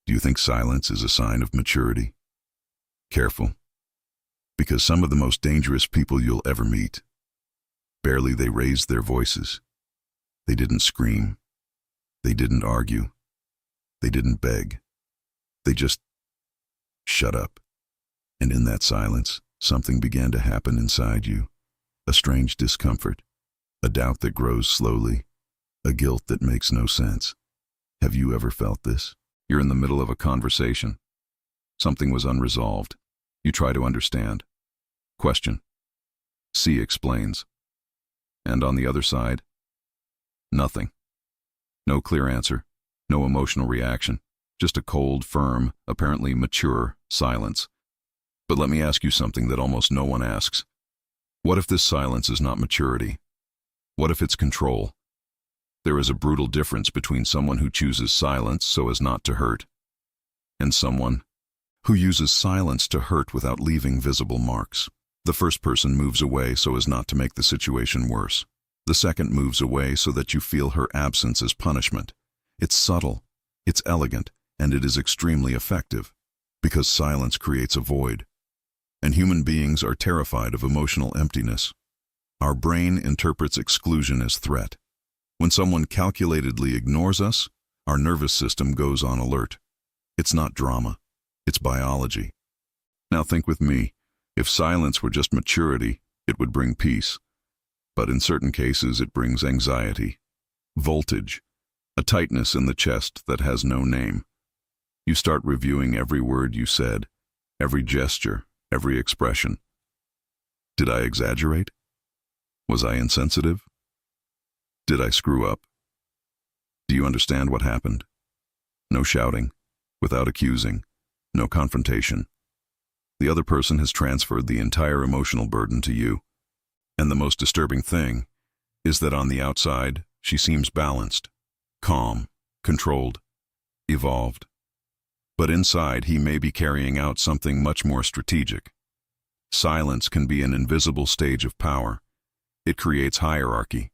Do you think silence is a sign of maturity? Careful, because some of the most dangerous people you'll ever meet, barely they raised their voices. They didn't scream. They didn't argue. They didn't beg. They just shut up. And in that silence, something began to happen inside you. A strange discomfort, a doubt that grows slowly, a guilt that makes no sense. Have you ever felt this? You're in the middle of a conversation. Something was unresolved. You try to understand. Question. C explains. And on the other side, nothing. No clear answer, no emotional reaction, just a cold, firm, apparently mature silence. But let me ask you something that almost no one asks. What if this silence is not maturity? What if it's control? There is a brutal difference between someone who chooses silence so as not to hurt, and someone who uses silence to hurt without leaving visible marks. The first person moves away so as not to make the situation worse. The second moves away so that you feel her absence as punishment. It's subtle, it's elegant, and it is extremely effective, because silence creates a void. And human beings are terrified of emotional emptiness. Our brain interprets exclusion as threat. When someone calculatedly ignores us, our nervous system goes on alert. It's not drama, it's biology. Now think with me, if silence were just maturity, it would bring peace. But in certain cases it brings anxiety, voltage, a tightness in the chest that has no name. You start reviewing every word you said, every gesture, every expression. Did I exaggerate? Was I insensitive? Did I screw up? Do you understand what happened? No shouting, without accusing, no confrontation. The other person has transferred the entire emotional burden to you. And the most disturbing thing is that on the outside, she seems balanced, calm, controlled, evolved. But inside, he may be carrying out something much more strategic. Silence can be an invisible stage of power. It creates hierarchy.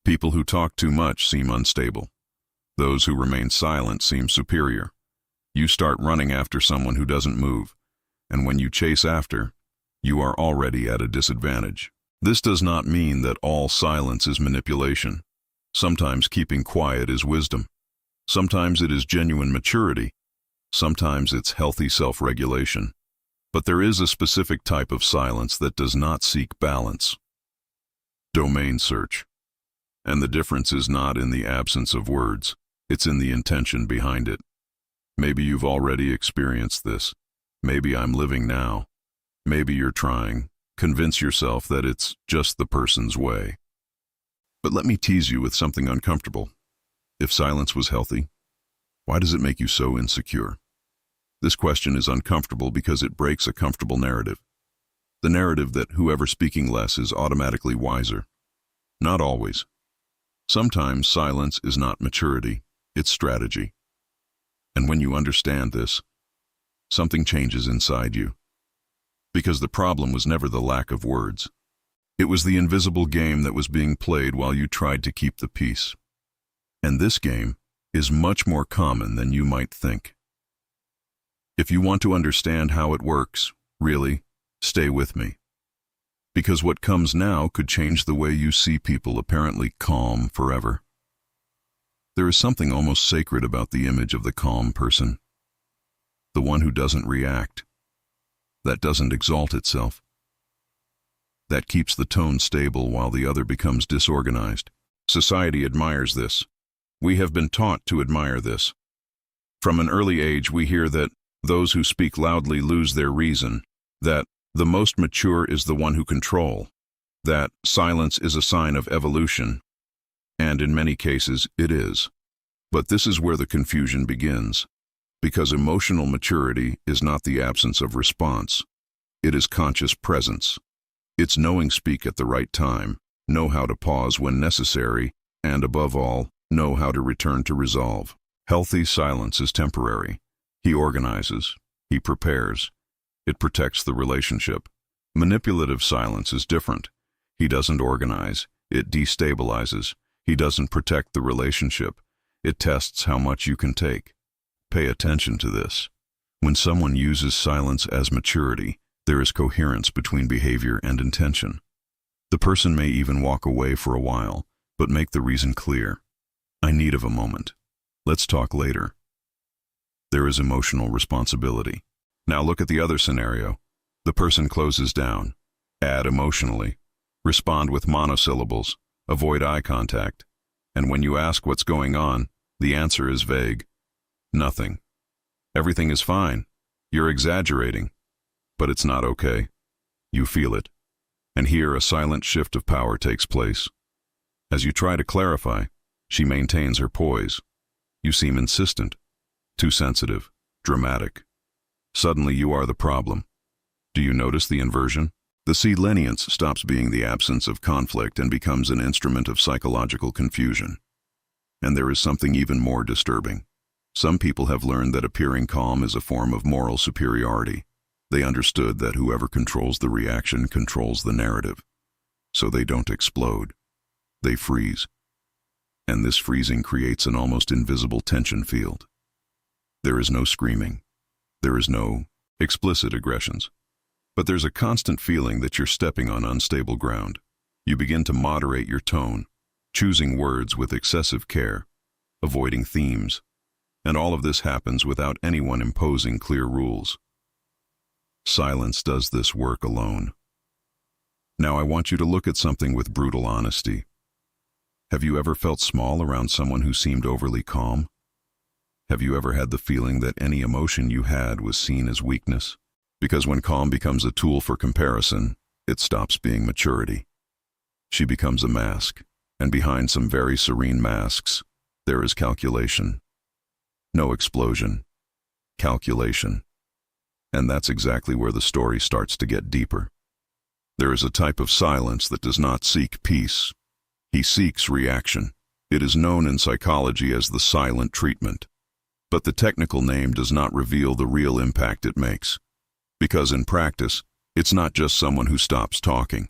People who talk too much seem unstable. Those who remain silent seem superior. You start running after someone who doesn't move, and when you chase after, you are already at a disadvantage. This does not mean that all silence is manipulation. Sometimes keeping quiet is wisdom. Sometimes it is genuine maturity. Sometimes it's healthy self-regulation. But there is a specific type of silence that does not seek balance. Domain search. And the difference is not in the absence of words, it's in the intention behind it. Maybe you've already experienced this. Maybe I'm living now. Maybe you're trying. Convince yourself that it's just the person's way. But let me tease you with something uncomfortable. If silence was healthy, why does it make you so insecure? This question is uncomfortable because it breaks a comfortable narrative. The narrative that whoever speaking less is automatically wiser. Not always. Sometimes silence is not maturity, it's strategy. And when you understand this, something changes inside you. Because the problem was never the lack of words. It was the invisible game that was being played while you tried to keep the peace. And this game is much more common than you might think. If you want to understand how it works, really, stay with me. Because what comes now could change the way you see people apparently calm forever. There is something almost sacred about the image of the calm person. The one who doesn't react. That doesn't exalt itself. That keeps the tone stable while the other becomes disorganized. Society admires this. We have been taught to admire this. From an early age we hear that those who speak loudly lose their reason, that the most mature is the one who control, that silence is a sign of evolution, and in many cases it is. But this is where the confusion begins, because emotional maturity is not the absence of response. It is conscious presence. It's knowing speak at the right time, know how to pause when necessary, and above all, know how to return to resolve. Healthy silence is temporary. He organizes, he prepares. It protects the relationship. Manipulative silence is different. He doesn't organize, it destabilizes. He doesn't protect the relationship. It tests how much you can take. Pay attention to this. When someone uses silence as maturity, there is coherence between behavior and intention. The person may even walk away for a while, but make the reason clear. I need of a moment. Let's talk later. There is emotional responsibility. Now look at the other scenario. The person closes down. Add emotionally. Respond with monosyllables. Avoid eye contact. And when you ask what's going on, the answer is vague. Nothing. Everything is fine. You're exaggerating. But it's not okay. You feel it. And here a silent shift of power takes place. As you try to clarify, she maintains her poise. You seem insistent, too sensitive, dramatic. Suddenly you are the problem. Do you notice the inversion? The seed lenience stops being the absence of conflict and becomes an instrument of psychological confusion. And there is something even more disturbing. Some people have learned that appearing calm is a form of moral superiority. They understood that whoever controls the reaction controls the narrative. So they don't explode. They freeze. And this freezing creates an almost invisible tension field. There is no screaming. There is no explicit aggressions. But there's a constant feeling that you're stepping on unstable ground. You begin to moderate your tone, choosing words with excessive care, avoiding themes. And all of this happens without anyone imposing clear rules. Silence does this work alone. Now I want you to look at something with brutal honesty. Have you ever felt small around someone who seemed overly calm? Have you ever had the feeling that any emotion you had was seen as weakness? Because when calm becomes a tool for comparison, it stops being maturity. She becomes a mask, and behind some very serene masks, there is calculation. No explosion. Calculation. And that's exactly where the story starts to get deeper. There is a type of silence that does not seek peace. He seeks reaction. It is known in psychology as the silent treatment. But the technical name does not reveal the real impact it makes. Because in practice, it's not just someone who stops talking.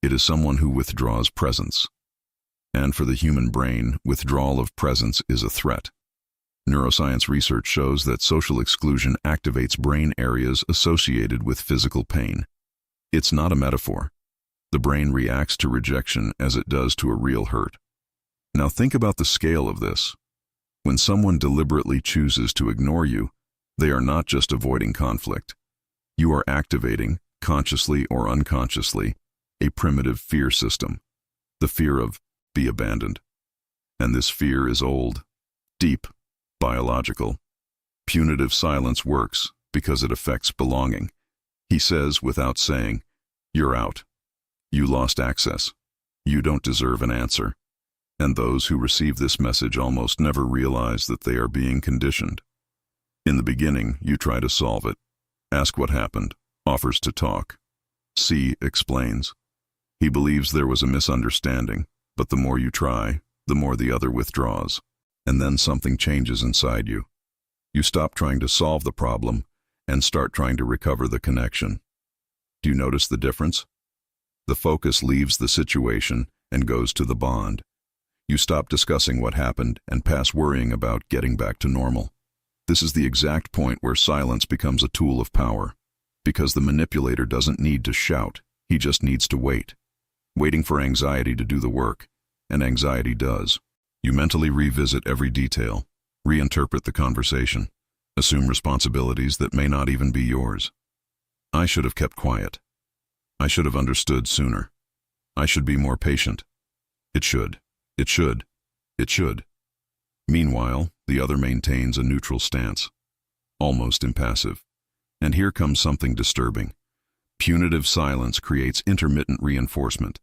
It is someone who withdraws presence. And for the human brain, withdrawal of presence is a threat. Neuroscience research shows that social exclusion activates brain areas associated with physical pain. It's not a metaphor. The brain reacts to rejection as it does to a real hurt. Now think about the scale of this. When someone deliberately chooses to ignore you, they are not just avoiding conflict. You are activating, consciously or unconsciously, a primitive fear system, the fear of be abandoned. And this fear is old, deep, biological. Punitive silence works because it affects belonging. He says without saying, "You're out. You lost access. You don't deserve an answer." And those who receive this message almost never realize that they are being conditioned. In the beginning, you try to solve it. Ask what happened, offers to talk. C explains. He believes there was a misunderstanding, but the more you try, the more the other withdraws. And then something changes inside you. You stop trying to solve the problem and start trying to recover the connection. Do you notice the difference? The focus leaves the situation and goes to the bond. You stop discussing what happened and pass worrying about getting back to normal. This is the exact point where silence becomes a tool of power, because the manipulator doesn't need to shout, he just needs to wait. Waiting for anxiety to do the work, and anxiety does. You mentally revisit every detail, reinterpret the conversation, assume responsibilities that may not even be yours. I should have kept quiet. I should have understood sooner. I should be more patient. It should. It should. It should. Meanwhile, the other maintains a neutral stance, almost impassive. And here comes something disturbing. Punitive silence creates intermittent reinforcement.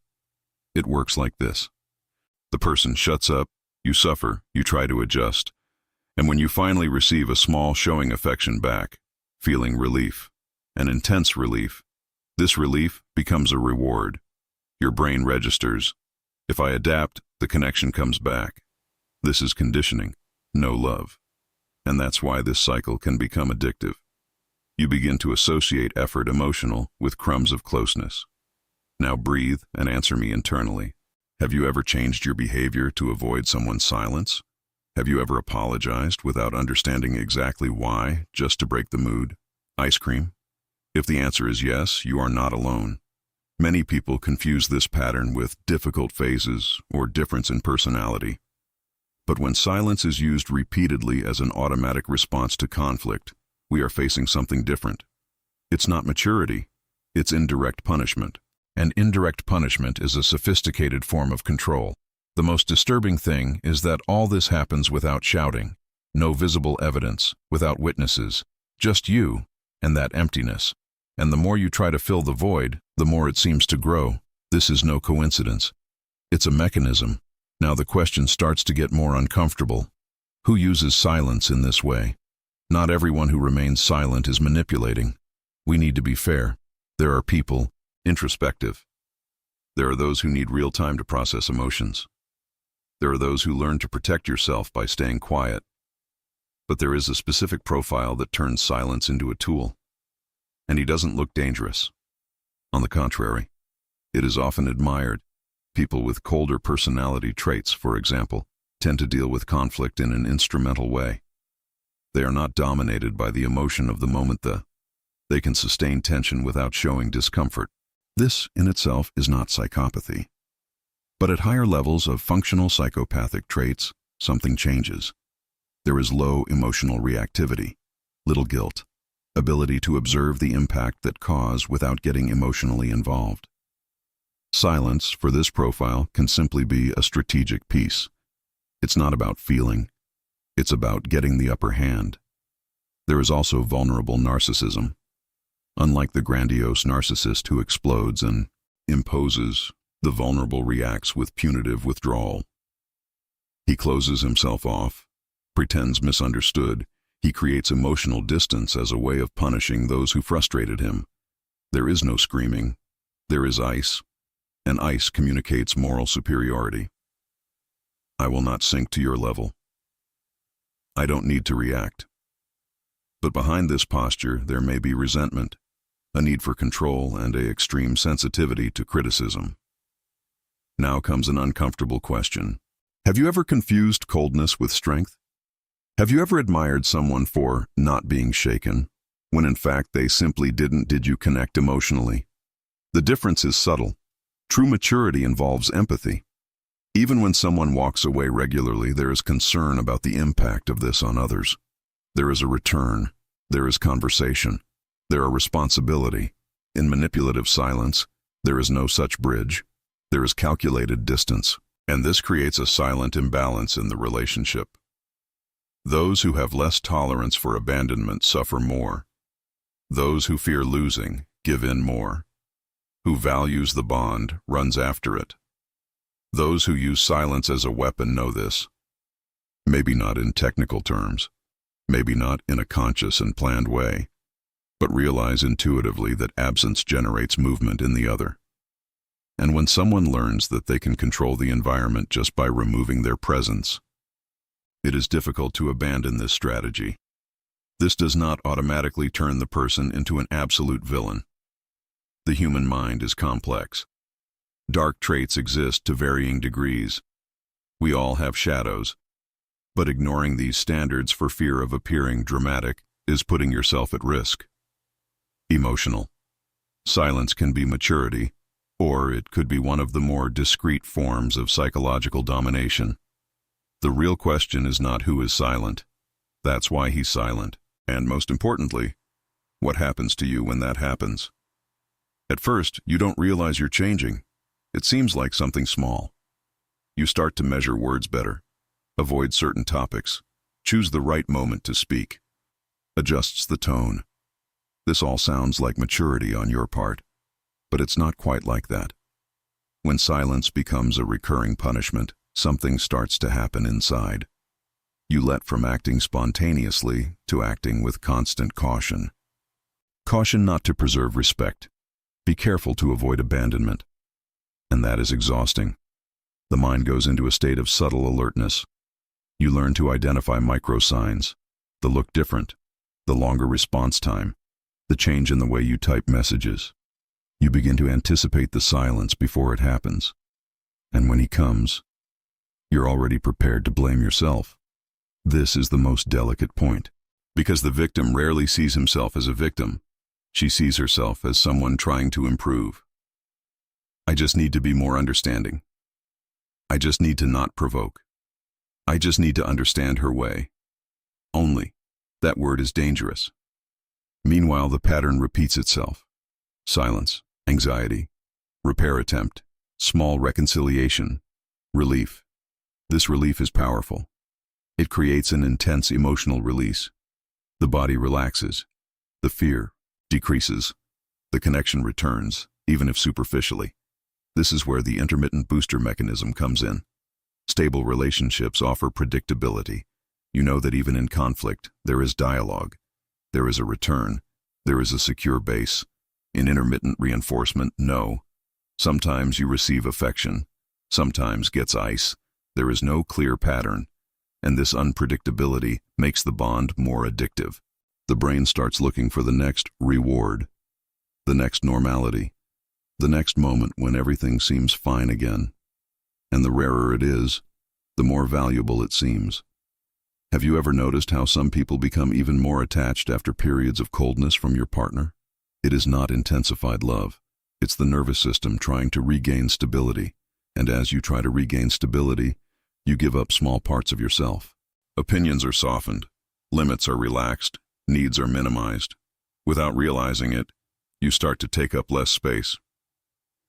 It works like this. The person shuts up, you suffer, you try to adjust. And when you finally receive a small showing affection back, feeling relief, an intense relief, this relief becomes a reward. Your brain registers. If I adapt, the connection comes back. This is conditioning, no love. And that's why this cycle can become addictive. You begin to associate effort emotional with crumbs of closeness. Now breathe and answer me internally. Have you ever changed your behavior to avoid someone's silence? Have you ever apologized without understanding exactly why, just to break the mood? Ice cream? If the answer is yes, you are not alone. Many people confuse this pattern with difficult phases or difference in personality. But when silence is used repeatedly as an automatic response to conflict, we are facing something different. It's not maturity, it's indirect punishment. And indirect punishment is a sophisticated form of control. The most disturbing thing is that all this happens without shouting, no visible evidence, without witnesses, just you and that emptiness. And the more you try to fill the void, the more it seems to grow. This is no coincidence. It's a mechanism. Now the question starts to get more uncomfortable. Who uses silence in this way? Not everyone who remains silent is manipulating. We need to be fair. There are people, introspective. There are those who need real time to process emotions. There are those who learn to protect yourself by staying quiet. But there is a specific profile that turns silence into a tool. And he doesn't look dangerous. On the contrary, it is often admired. People with colder personality traits, for example, tend to deal with conflict in an instrumental way. They are not dominated by the emotion of the moment. They can sustain tension without showing discomfort. This, in itself, is not psychopathy. But at higher levels of functional psychopathic traits, something changes. There is low emotional reactivity, little guilt, ability to observe the impact that cause without getting emotionally involved. Silence, for this profile, can simply be a strategic piece. It's not about feeling. It's about getting the upper hand. There is also vulnerable narcissism. Unlike the grandiose narcissist who explodes and imposes, the vulnerable reacts with punitive withdrawal. He closes himself off, pretends misunderstood. He creates emotional distance as a way of punishing those who frustrated him. There is no screaming. There is ice, and ice communicates moral superiority. I will not sink to your level. I don't need to react. But behind this posture, there may be resentment, a need for control, and an extreme sensitivity to criticism. Now comes an uncomfortable question. Have you ever confused coldness with strength? Have you ever admired someone for not being shaken, when in fact they simply didn't? Did you connect emotionally? The difference is subtle. True maturity involves empathy. Even when someone walks away regularly, there is concern about the impact of this on others. There is a return. There is conversation. There is responsibility. In manipulative silence, there is no such bridge. There is calculated distance, and this creates a silent imbalance in the relationship. Those who have less tolerance for abandonment suffer more. Those who fear losing give in more. Who values the bond runs after it. Those who use silence as a weapon know this. Maybe not in technical terms, maybe not in a conscious and planned way, but realize intuitively that absence generates movement in the other. And when someone learns that they can control the environment just by removing their presence, it is difficult to abandon this strategy. This does not automatically turn the person into an absolute villain. The human mind is complex. Dark traits exist to varying degrees. We all have shadows, but ignoring these standards for fear of appearing dramatic is putting yourself at risk. Emotional. Silence can be maturity, or it could be one of the more discreet forms of psychological domination. The real question is not who is silent. That's why he's silent. And most importantly, what happens to you when that happens? At first, you don't realize you're changing. It seems like something small. You start to measure words better, avoid certain topics, choose the right moment to speak, adjusts the tone. This all sounds like maturity on your part, but it's not quite like that. When silence becomes a recurring punishment, something starts to happen inside. You let from acting spontaneously to acting with constant caution. Caution not to preserve respect. Be careful to avoid abandonment. And that is exhausting. The mind goes into a state of subtle alertness. You learn to identify micro-signs, the look different, the longer response time, the change in the way you type messages. You begin to anticipate the silence before it happens. And when he comes, you're already prepared to blame yourself. This is the most delicate point, because the victim rarely sees himself as a victim. She sees herself as someone trying to improve. I just need to be more understanding. I just need to not provoke. I just need to understand her way. Only. That word is dangerous. Meanwhile, the pattern repeats itself. Silence, anxiety, repair attempt, small reconciliation, relief. This relief is powerful. It creates an intense emotional release. The body relaxes. The fear decreases. The connection returns, even if superficially. This is where the intermittent booster mechanism comes in. Stable relationships offer predictability. You know that even in conflict, there is dialogue. There is a return. There is a secure base. In intermittent reinforcement, no. Sometimes you receive affection. Sometimes gets ice. There is no clear pattern. And this unpredictability makes the bond more addictive. The brain starts looking for the next reward, the next normality, the next moment when everything seems fine again. And the rarer it is, the more valuable it seems. Have you ever noticed how some people become even more attached after periods of coldness from your partner? It is not intensified love. It's the nervous system trying to regain stability. And as you try to regain stability, you give up small parts of yourself. Opinions are softened. Limits are relaxed. Needs are minimized. Without realizing it, you start to take up less space.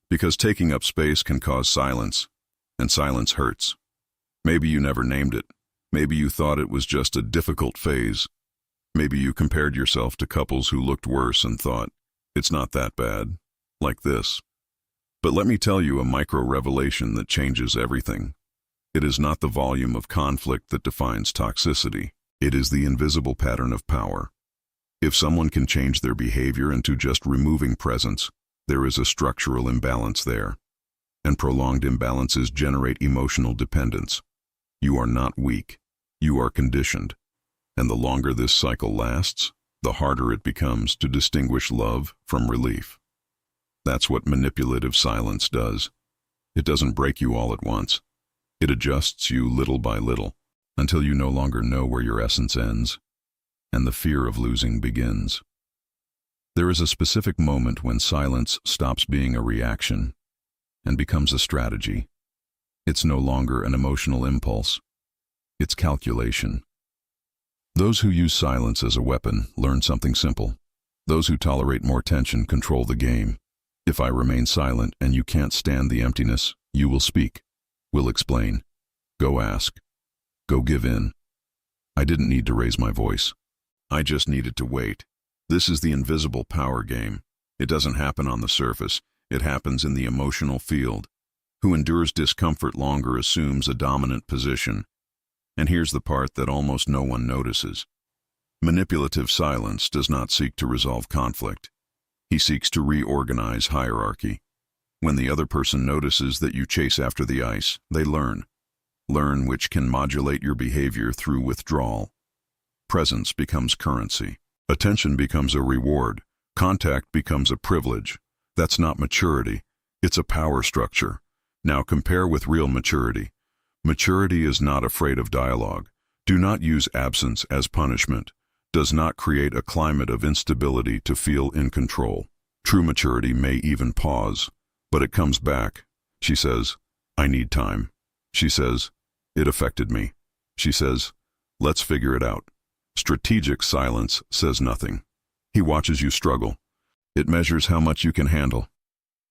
Because taking up space can cause silence, and silence hurts. Maybe you never named it. Maybe you thought it was just a difficult phase. Maybe you compared yourself to couples who looked worse and thought, it's not that bad, like this. But let me tell you a micro-revelation that changes everything. It is not the volume of conflict that defines toxicity. It is the invisible pattern of power. If someone can change their behavior into just removing presence, there is a structural imbalance there. And prolonged imbalances generate emotional dependence. You are not weak. You are conditioned. And the longer this cycle lasts, the harder it becomes to distinguish love from relief. That's what manipulative silence does. It doesn't break you all at once. It adjusts you little by little, until you no longer know where your essence ends, and the fear of losing begins. There is a specific moment when silence stops being a reaction and becomes a strategy. It's no longer an emotional impulse. It's calculation. Those who use silence as a weapon learn something simple. Those who tolerate more tension control the game. If I remain silent and you can't stand the emptiness, you will speak, will explain, go ask, go give in. I didn't need to raise my voice. I just needed to wait. This is the invisible power game. It doesn't happen on the surface. It happens in the emotional field. Who endures discomfort longer assumes a dominant position. And here's the part that almost no one notices. Manipulative silence does not seek to resolve conflict. He seeks to reorganize hierarchy. When the other person notices that you chase after the ice, they learn. Learn which can modulate your behavior through withdrawal. Presence becomes currency. Attention becomes a reward. Contact becomes a privilege. That's not maturity. It's a power structure. Now compare with real maturity. Maturity is not afraid of dialogue. Do not use absence as punishment. Does not create a climate of instability to feel in control. True maturity may even pause, but it comes back. She says, I need time. She says, it affected me. She says, let's figure it out. Strategic silence says nothing. He watches you struggle. It measures how much you can handle.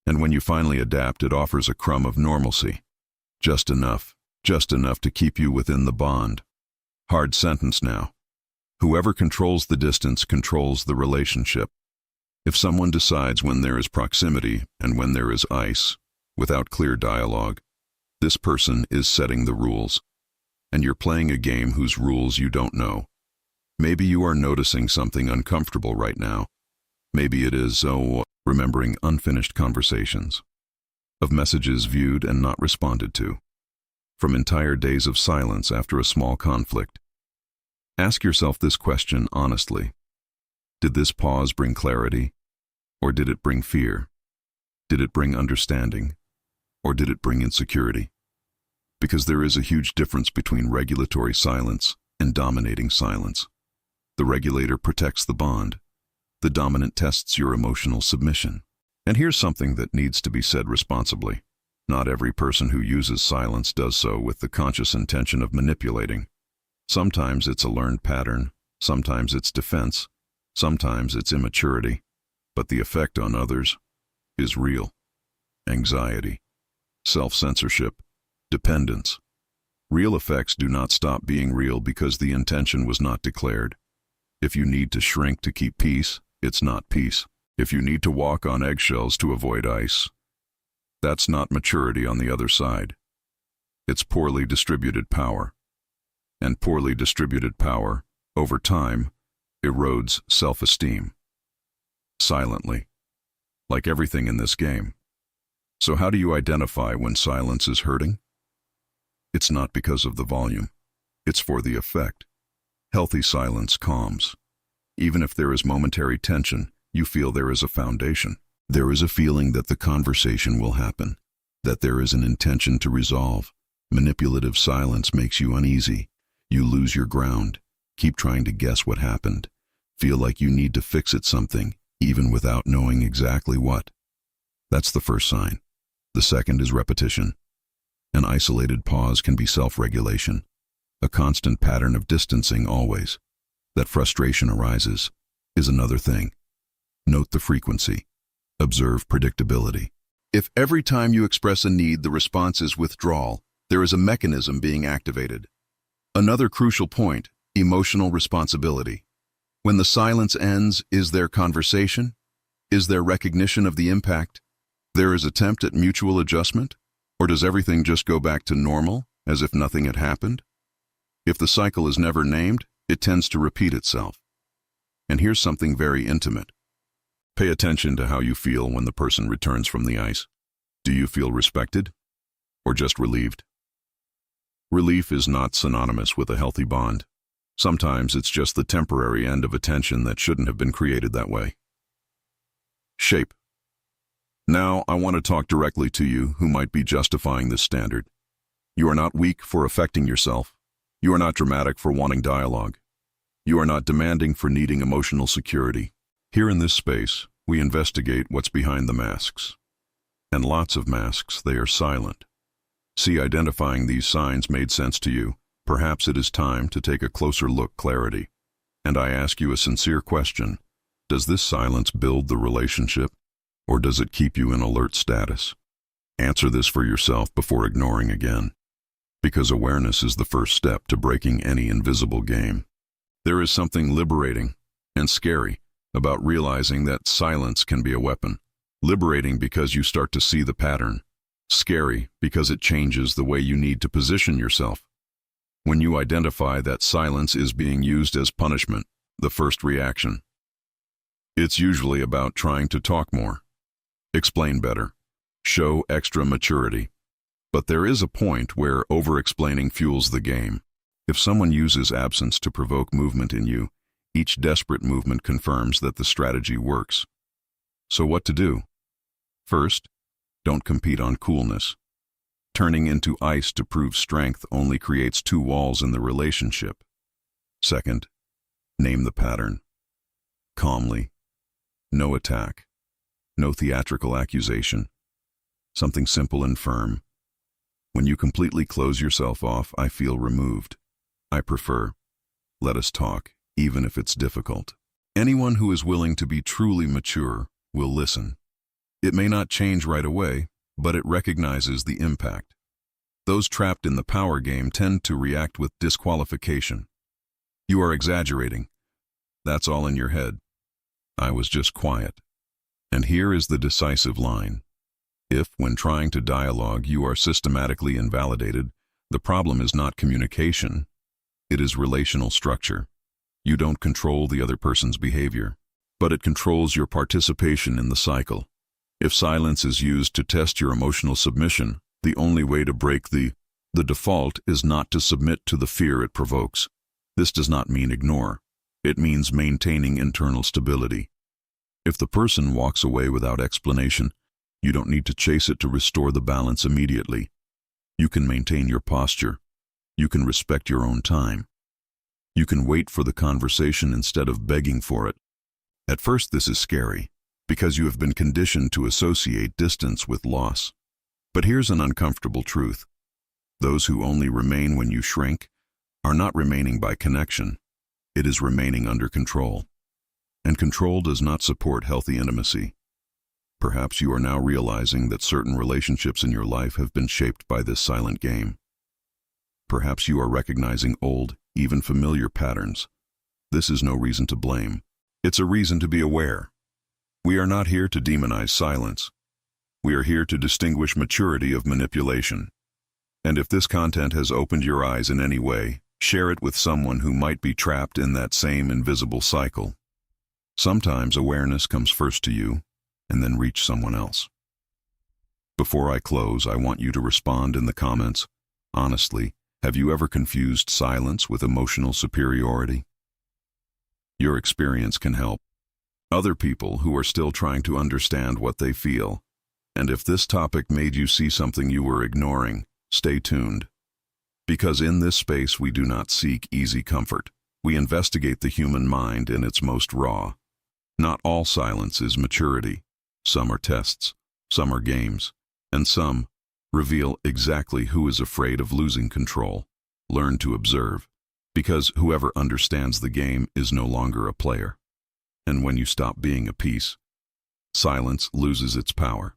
And when you finally adapt, it offers a crumb of normalcy. Just enough to keep you within the bond. Hard sentence now. Whoever controls the distance controls the relationship. If someone decides when there is proximity and when there is ice, without clear dialogue, this person is setting the rules. And you're playing a game whose rules you don't know. Maybe you are noticing something uncomfortable right now. Maybe it is, remembering unfinished conversations, of messages viewed and not responded to, from entire days of silence after a small conflict. Ask yourself this question honestly. Did this pause bring clarity, or did it bring fear? Did it bring understanding, or did it bring insecurity? Because there is a huge difference between regulatory silence and dominating silence. The regulator protects the bond. The dominant tests your emotional submission. And here's something that needs to be said responsibly. Not every person who uses silence does so with the conscious intention of manipulating. Sometimes it's a learned pattern, sometimes it's defense, sometimes it's immaturity, but the effect on others is real. Anxiety, self-censorship, dependence. Real effects do not stop being real because the intention was not declared. If you need to shrink to keep peace, it's not peace. If you need to walk on eggshells to avoid ice, that's not maturity on the other side. It's poorly distributed power. And poorly distributed power, over time, erodes self-esteem. Silently. Like everything in this game. So how do you identify when silence is hurting? It's not because of the volume. It's for the effect. Healthy silence calms. Even if there is momentary tension, you feel there is a foundation. There is a feeling that the conversation will happen, that there is an intention to resolve. Manipulative silence makes you uneasy. You lose your ground. Keep trying to guess what happened. Feel like you need to fix it something, even without knowing exactly what. That's the first sign. The second is repetition. An isolated pause can be self-regulation. A constant pattern of distancing always. That frustration arises is another thing. Note the frequency. Observe predictability. If every time you express a need the response is withdrawal, there is a mechanism being activated. Another crucial point, emotional responsibility. When the silence ends, is there conversation? Is there recognition of the impact? There is attempt at mutual adjustment? Or does everything just go back to normal, as if nothing had happened? If the cycle is never named, it tends to repeat itself. And here's something very intimate. Pay attention to how you feel when the person returns from the ice. Do you feel respected? Or just relieved? Relief is not synonymous with a healthy bond. Sometimes it's just the temporary end of a tension that shouldn't have been created that way. Shape. Now, I want to talk directly to you who might be justifying this standard. You are not weak for affecting yourself. You are not dramatic for wanting dialogue. You are not demanding for needing emotional security. Here in this space, we investigate what's behind the masks. And lots of masks, they are silent. See, identifying these signs made sense to you. Perhaps it is time to take a closer look. Clarity. And I ask you a sincere question. Does this silence build the relationship, or does it keep you in alert status? Answer this for yourself before ignoring again. Because awareness is the first step to breaking any invisible game. There is something liberating and scary about realizing that silence can be a weapon. Liberating because you start to see the pattern. Scary because it changes the way you need to position yourself. When you identify that silence is being used as punishment, the first reaction. It's usually about trying to talk more, explain better, show extra maturity. But there is a point where over-explaining fuels the game. If someone uses absence to provoke movement in you, each desperate movement confirms that the strategy works. So what to do? First, don't compete on coolness. Turning into ice to prove strength only creates two walls in the relationship. Second, name the pattern. Calmly. No attack. No theatrical accusation. Something simple and firm. When you completely close yourself off, I feel removed. I prefer, let us talk, even if it's difficult. Anyone who is willing to be truly mature will listen. It may not change right away, but it recognizes the impact. Those trapped in the power game tend to react with disqualification. You are exaggerating. That's all in your head. I was just quiet. And here is the decisive line. If, when trying to dialogue, you are systematically invalidated, the problem is not communication. It is relational structure. You don't control the other person's behavior, but it controls your participation in the cycle. If silence is used to test your emotional submission, the only way to break the default is not to submit to the fear it provokes. This does not mean ignore. It means maintaining internal stability. If the person walks away without explanation, you don't need to chase it to restore the balance immediately. You can maintain your posture. You can respect your own time. You can wait for the conversation instead of begging for it. At first, this is scary, because you have been conditioned to associate distance with loss. But here's an uncomfortable truth. Those who only remain when you shrink are not remaining by connection. It is remaining under control. And control does not support healthy intimacy. Perhaps you are now realizing that certain relationships in your life have been shaped by this silent game. Perhaps you are recognizing old, even familiar patterns. This is no reason to blame. It's a reason to be aware. We are not here to demonize silence. We are here to distinguish maturity of manipulation. And if this content has opened your eyes in any way, share it with someone who might be trapped in that same invisible cycle. Sometimes awareness comes first to you, and then reach someone else. Before I close, I want you to respond in the comments. Honestly, have you ever confused silence with emotional superiority? Your experience can help other people who are still trying to understand what they feel. And if this topic made you see something you were ignoring, stay tuned. Because in this space we do not seek easy comfort. We investigate the human mind in its most raw. Not all silence is maturity. Some are tests, some are games, and some reveal exactly who is afraid of losing control. Learn to observe, because whoever understands the game is no longer a player. And when you stop being a piece, silence loses its power.